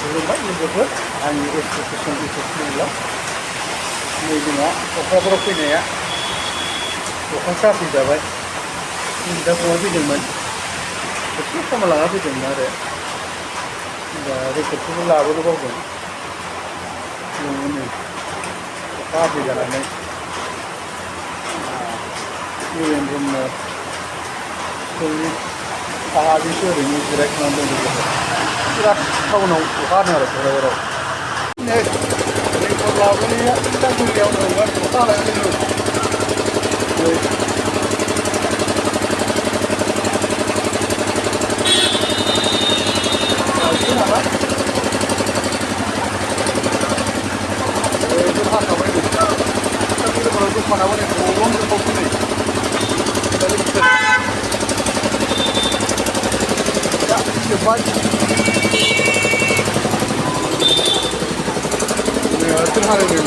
खुलुमबाय लोगोफोर आंनि एसोसिएसन इउटुब नै जोंहा क'क्राझाराव फैनाया अखा साफैजाबाय दा फुङाव फैदोंमोन एसे खामानि लाना फैदोंमोन आरो दा रेकर्डखौबो लाबोनो बावदों नै अखा हाफैजानानै इउएन ब्रह्म स्कुलनि साहाजोंसो ओरैनो जिरायथ'नानै दं लोगोफोर बिराद टाउनाव अखा हादों आरो क'क्राझाराव नै रेकर्ड लाबोनाया दा गुलियाव दंमोन अखा हानानै नै दखानाबो नै गब्लं जोबबावसो नै जोब्बाय बिराद हादों नै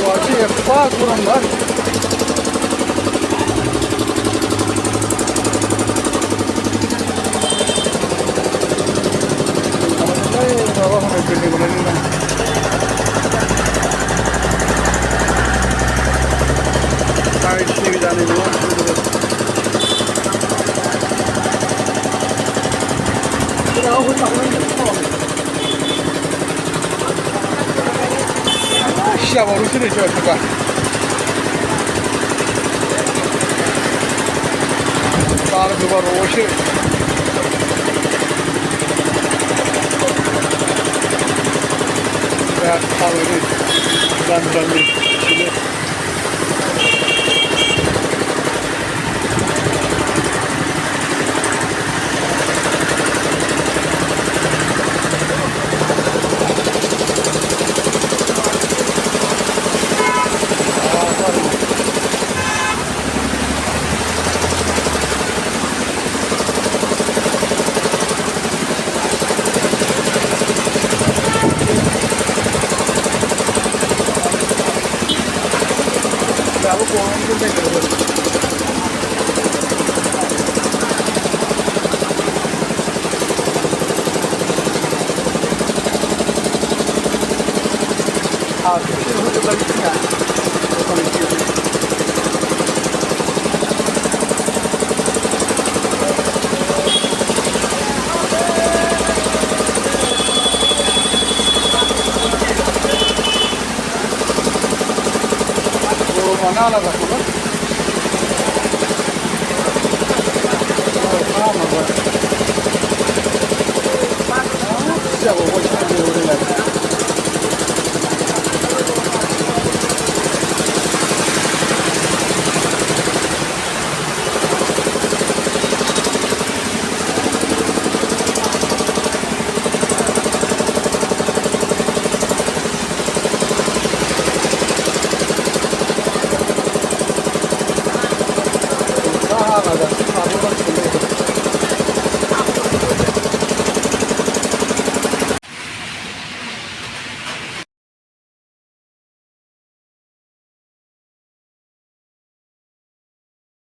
दहायसो एफा गरममोन माबा होनाय बिल्डिं बानायदों दां टाइल्सनि जानाय नङा जेरावबो थांनांगोन सियाबावदोंसो नै सोरबा सोरबा बार गोबारावसो बिराद थाबायनो गोदान गोदाननि mana alatnya kan? Siapa